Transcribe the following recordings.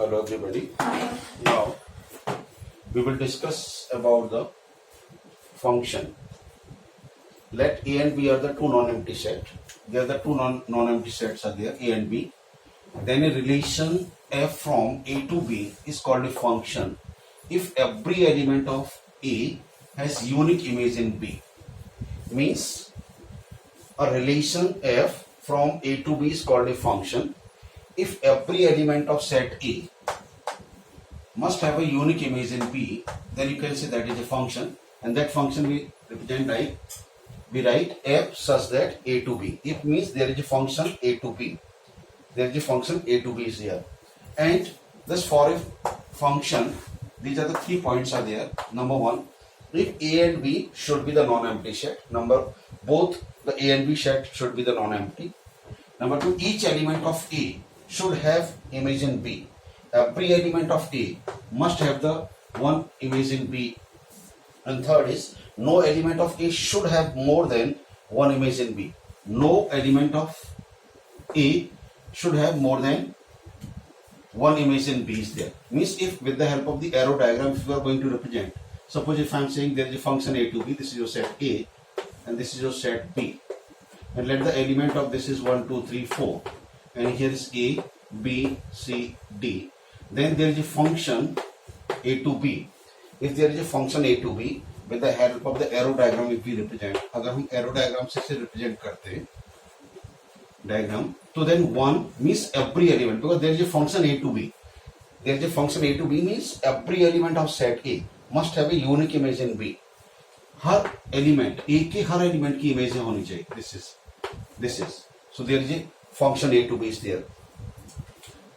Hello everybody. Now we will discuss about the function. Let A and B are the two non-empty set. There are the two non-empty sets are there, A and B. Then a relation f from A to B is called a function if every element of A has unique image in B. Means a relation f from A to B is called a function if every element of set A must have a unique image in B, then you can say that is a function, and that function we represent like we write f such that A to B. It means there is a function A to B. There is a function A to B is here, and this for a function, these are the 3 points are there. Number one, if A and B should be the non-empty set. Both the A and B set should be the non-empty. Number two, each element of A should have image in B. Every element of A must have the one image in B. And third is, no element of A should have more than one image in B. No element of A should have more than one image in B is there. Means if with the help of the arrow diagram, if you are going to represent, suppose if I am saying there is a function A to B, this is your set A and this is your set B. And let the element of this is 1, 2, 3, 4. And here is A, B, C, D. Then there is a function A to B. If there is a function A to B, with the help of the arrow diagram if we represent, अगर हम arrow diagram से represent करते diagram, तो then 1 means every element, because there is a function A to B. There is a function A to B means every element of set A must have a unique image in B. Her element, A के हर element की image होनी चाहिए. This is. So there is a function A to B is there.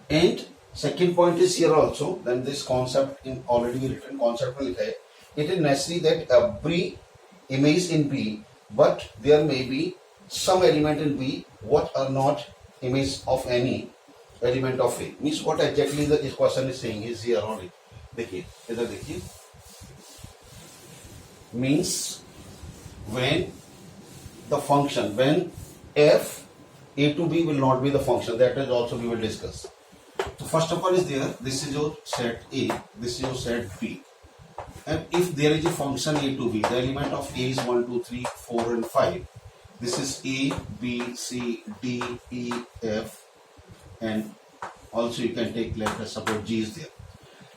And second point is here also, then this concept in already written concept में लिखा है. It is necessary that every image in B, but there may be some element in B what are not image of any element of A. Means what exactly the question is saying is here only. देखिए, इधर देखिए. Means when the function, when f A to B will not be the function, that is also we will discuss. So first of all is there, this is your set A, this is your set B. And if there is a function A to B, the element of A is 1, 2, 3, 4 and 5. This is A, B, C, D, E, F, and also you can take letter suppose G is there.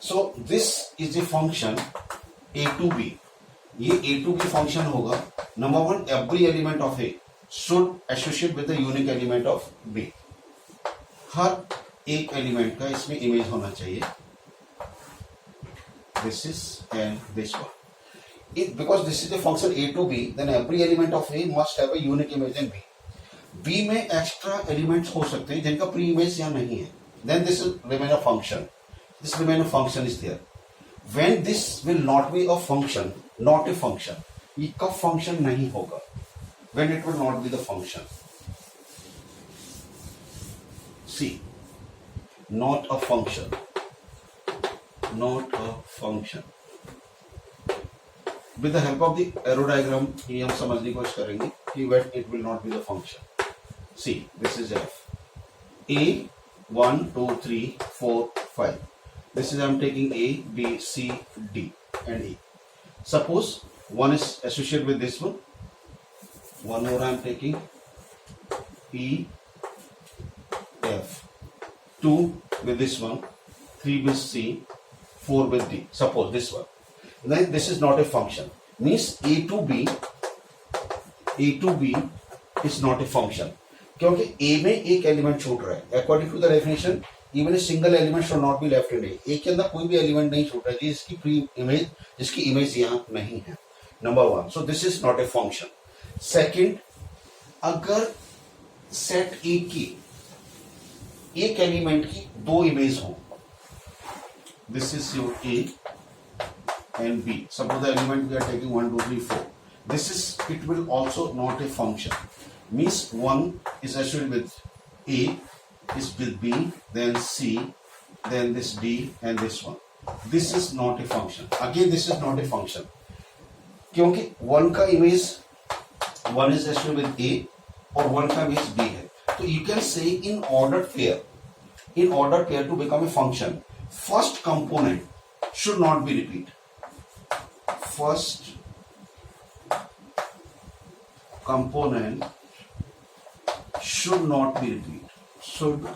So this is a function A to B. ये A to B function होगा. Number one, every element of A should associate with the unique element of B. हर एक element का इसमें image होना चाहिए. This is and this one. Because this is a function A to B, then every element of A must have a unique image in B. B में extra elements हो सकते हैं जिनका pre image यहाँ नहीं है. Then this will remain a function. This remain a function is there. When this will not be a function, not a function. ये कब function नहीं होगा? When it will not be the function. See, not a function. Not a function. With the help of the arrow diagram, ये हम समझने की कोशिश करेंगे कि when it will not be the function. See, this is f. A 1, 2, 3, 4, 5. This is I am taking A, B, C, D, and E. Suppose one is associated with this one. One more I am taking E, F. 2 with this one. 3 with C. 4 with D. Suppose this one. Then this is not a function. Means A to B is not a function. क्योंकि A में एक element छूट रहा है. According to the definition, even a single element should not be left in A. A के अंदर कोई भी एलिमेंट नहीं छूट रहा है जिसकी प्री इमेज, जिसकी इमेज यहाँ नहीं है. Number one. So this is not a function. Second, अगर सेट A की एक एलिमेंट की दो इमेज हो, this is your A and B. Suppose the element we are taking 1, 2, 3, 4. This is, it will also not a function. Means one is associated with A, is with B, then C, then this D and this one. This is not a function. Again, this is not a function. क्योंकि one का image one is associated with A और one का image B है. So you can say in ordered pair to become a function, first component should not be repeat. First component should not be repeat. Should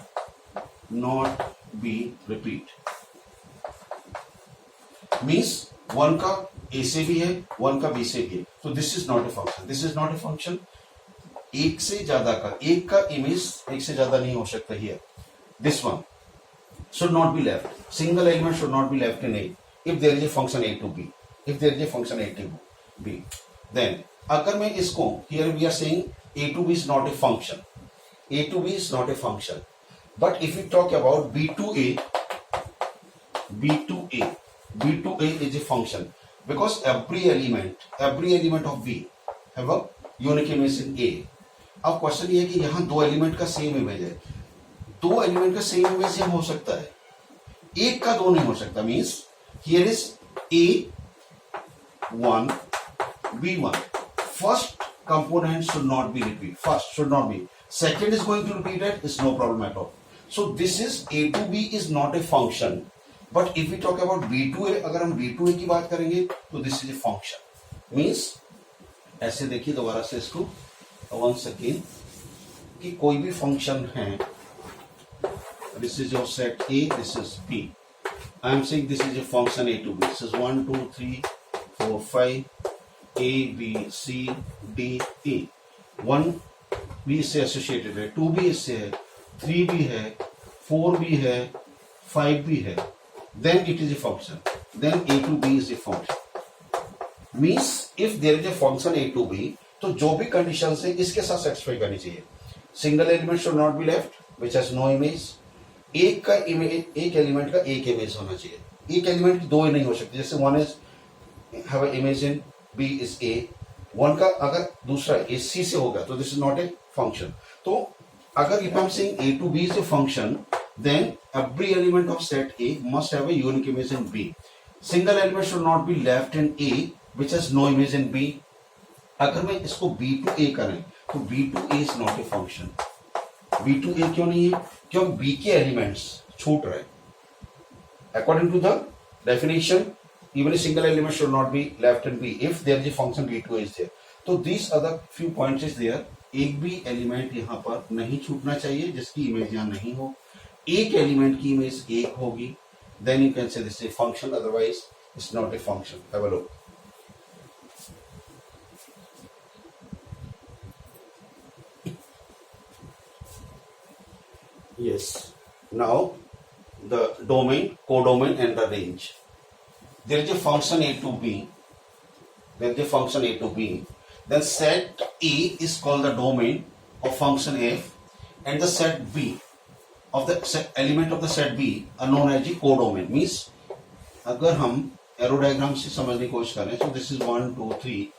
not be repeat. Means one का ए से भी है, one का B से भी है, तो this is not a function. This is not a function. एक से ज्यादा का, एक का इमेज एक से ज्यादा नहीं हो सकता. Here this one should not be left. Single element should not be left in A if there is a function A to B. If there is a function A to B, then अगर मैं इसको here we are saying A to B is not a function. A to B is not a function. But if we talk about B to A, B to A, B to A is a function because every element of B have a unique image in A. अब question ये है कि यहाँ दो element का same image है. दो element का सेम इमेज हो सकता है, एक का दो नहीं हो सकता. Means here is A1 B1. First component should not be repeat. First should not be. Second is going to repeat it. Is no problem at all. So this is A to B is not a function. But if we talk about B to A, अगर हम B to A की बात करेंगे तो this is a function. Means ऐसे देखिए दोबारा से इसको वंस अगेन कि कोई भी फंक्शन है. This is your set A, this is B. I am saying this is a function A to B. This is 1, 2, 3, 4, 5, A, B, C, D, E. 1 B इससे associated है, 2 B इससे है, 3 B है, 4 B है, 5 B है. Then it is a function. Then A to B is a function. Means if there is a function A to B, तो जो भी conditions है इसके साथ satisfy करनी चाहिए. Single element should not be left, which has no image. एक का इमेज, एक एलिमेंट का एक इमेज होना चाहिए. एक एलिमेंट की दो ही नहीं हो सकती. जैसे one is have a image in B is A, one का अगर दूसरा ए सी से होगा तो this is not a function. तो अगर if I am saying A to B is a function, then every element of set A must have a unique image in B. Single element should not be left in A which has no image in B. अगर मैं इसको B to A करें तो B to A is not a function. B to A क्यों नहीं है? क्यों B के एलिमेंट्स छूट रहे. According to the definition even a single element should not be left in B if there is a function B to A is there. तो these other few points is there. एक भी element यहाँ पर नहीं छूटना चाहिए जिसकी image यहाँ नहीं हो. एक एलिमेंट की इमेज एक होगी, then you can say this is a function, otherwise it's not a function. Have a look. Yes. Now the domain, codomain and the range. There is a function A to B. There is a function A to B. Then set A is called the domain of function F, and the set B of the element of the set B are known as the codomain. Means अगर हम arrow diagram से समझने की कोशिश करें, so this is 1, 2, 3,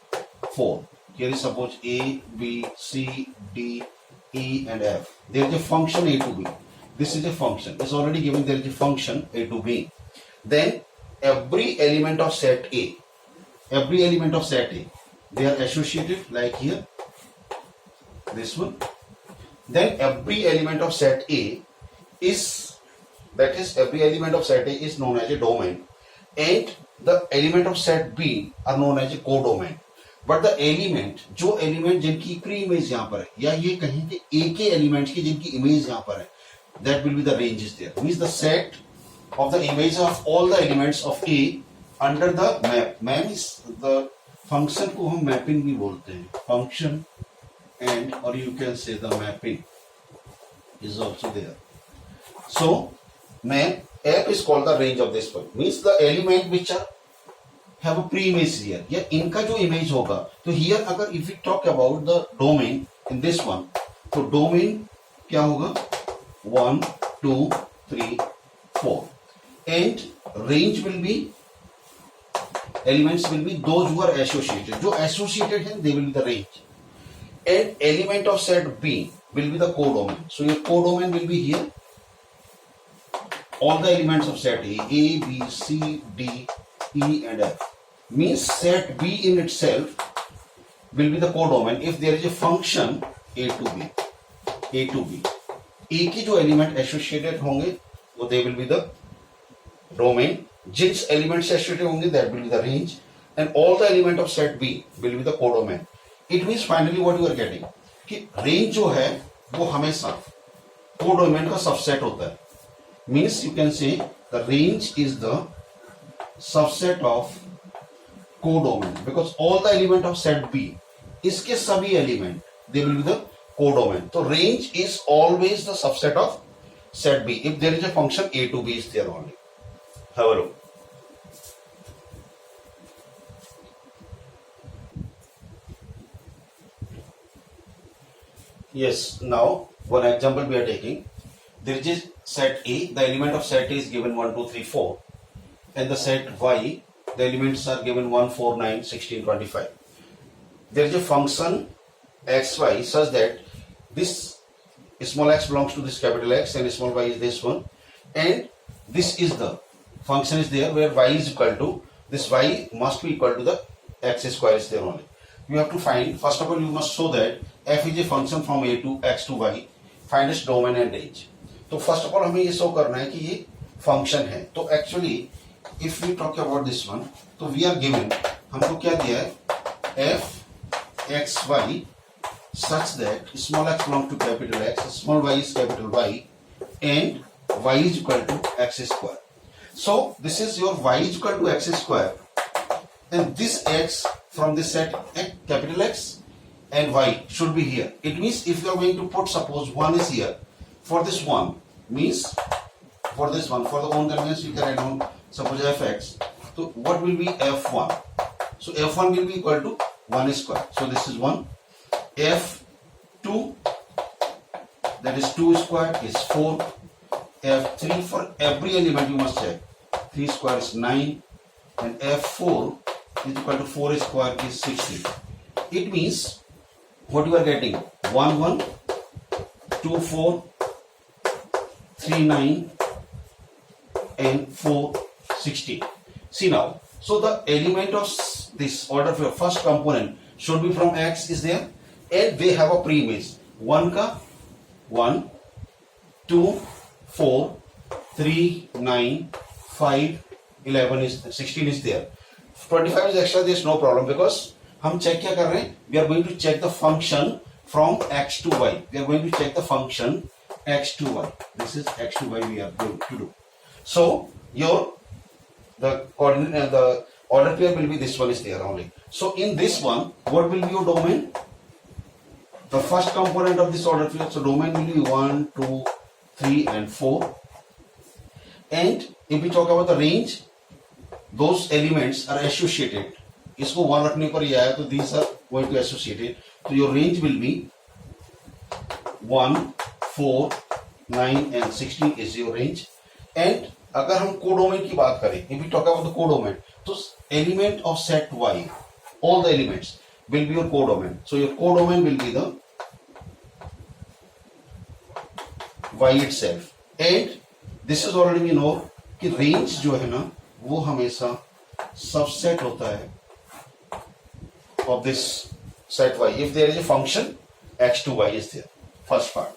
4. Here is suppose A, B, C, D, E and F. There is a function A to B. This is a function. It's already given. There is a function A to B. Then every element of set A, they are associated like here, this one. Then every element of set A is, that is every element of set A is known as a domain, and the element of set B are known as a codomain. But the element, जो element जिनकी pre image यहाँ पर है, या ये कहीं के A के एलिमेंट्स की जिनकी इमेज यहाँ पर है, that will be the range is there. Means the set of the image of all the elements of A under the map. Map is the function को हम mapping भी बोलते हैं. Function and or you can say the mapping is also there. So map F is called the range of this one. Means the element which are have a pre-image here. या इनका जो image होगा, तो here अगर if we talk about the domain in this one, तो domain क्या होगा? 1, 2, 3, 4. And range will be, elements will be those who are associated. जो associated हैं, they will be the range. And element of set B will be the codomain. So your codomain will be here. All the elements of set A, B, C, D, E and F. Means set B in itself will be the codomain if there is a function A to B. A to B. A की जो element associated होंगे वो they will be the domain जिस element से associated होंगे that will be the range and all the element of set B will be the codomain. It means finally what you are getting कि range जो है वो हमेशा codomain का subset होता है. Means you can say the range is the subset of codomain because all the element of set B, इसके सभी element they will be the codomain. तो range is always the subset of set B if there is a function A to B is there only. Have a look. Yes, now one example we are taking. There is a set A, the element of set A is given 1, 2, 3, 4 and the set Y, the elements are given 1, 4, 9, 16, 25. There is a function xy such that this small x belongs to this capital X and small y is this one, and this is the function is there where y is equal to this, y must be equal to the x square is there only. You have to find, first of all you must show that f is a function from a to x to y, find its domain and range. तो first of all हमें ये show करना है कि ये function है. तो actually if we talk about this one, तो वी आर गिवन, हमको क्या दिया है f x y such that small x belongs to capital X, small y is capital Y, and y is equal to x square. So this is your y is equal to x square, and this x from this set capital X and y should be here. It means if you are going to put, suppose 1 is here, for this 1 means for this one, for the own convenience you can write down suppose fx. So what will be f1? So f1 will be equal to 1 square. So this is 1. F2, that is 2 square is 4. F3, for every element you must check. 3 square is 9 and F4 is equal to 4 square is 16. It means what you are getting 1 1 2 4 3 9 and 4 16. See now, so the element of this order for first component should be from X is there. And they have a pre-image 1 ka 1 2 4 3 9 5 11 is 16 is there. 25 is extra, there is no problem because हम check क्या कर रहे हैं, we are going to check the function from x to y. We are going to check the function x to y. This is x to y we are going to do. So your the coordinate the order pair will be this one is there only. So in this one, what will be your domain? The first component of this order field, so domain will be 1, 2, 3 and 4. And if we talk about the range, those elements are associated. इसको 1 रखने पर ही आया, तो these are going to associated. So your range will be 1, 4, 9 and 16 is your range. And अगर हम codomain की बात करें, if we talk about the codomain, तो element of set Y, all the elements will be your codomain. So your codomain will be the Y itself. And this is already we know कि range जो है ना वो हमेशा subset होता है of this set Y if there is a function x to y is there. First part.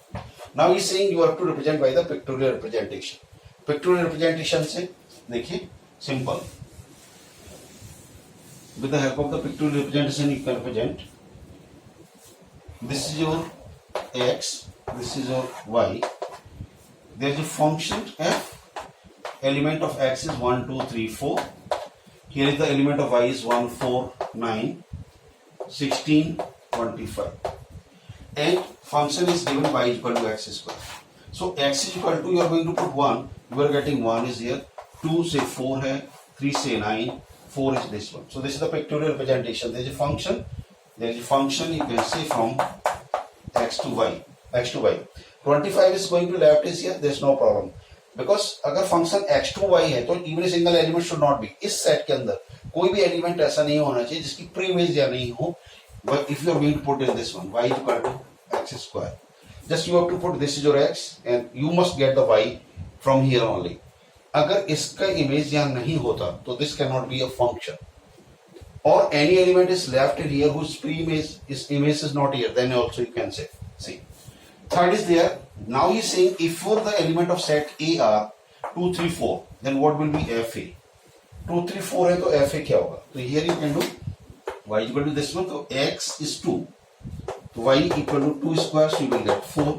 Now he is saying you have to represent by the pictorial representation. Pictorial representation से देखिए simple. With the help of the pictorial representation you can represent. This is your x, this is your y. There is a function f. Element of x is 1, 2, 3, 4. Here is the element of y is 1, 4, 9, 16, 25. And function is given y is equal to x square. So x is equal to, you are going to put 1. You are getting 1 is here. 2 say 4 hai. 3 say 9. 4 is this one. So this is the pictorial representation. There is a function. There is a function you can say from x to y. X to y. 25 is going to left is here. There is no problem. Because अगर function x to y है तो even single element should not B. इस set के अंदर कोई भी element ऐसा नहीं होना चाहिए जिसकी प्री इमेज या नहीं हो. But if you are going to put in this one, y is equal to x square. Just you have to put this is your x and you must get the y from here only. अगर इसका image यहाँ नहीं होता तो this cannot be a function. Or any element is left in here whose pre-image is not here, then also you can say. See. Third is there. Now he is saying if for the element of set A are 2, 3, 4, then what will be FA? 2, 3, 4 है तो FA क्या होगा? तो here you can do y equal to this one, तो x is 2, तो y equal to 2 square, so you will get 4,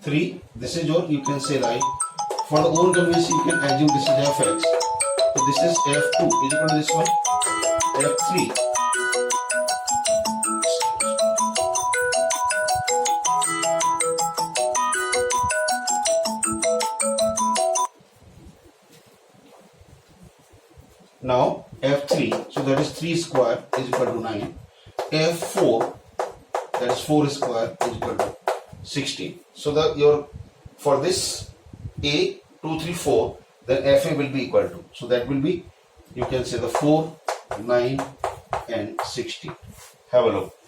3, this is your, you can say like, for the own convenience you can assume this is fx, so this is f2 is equal to this one, f3, now f3, so that is 3 square is equal to 9, f4, that is 4 square is equal to 16. So the your for this a 2, 3, 4, then fa will be equal to, so that will be, you can say the 4, 9 and 16. Have a look.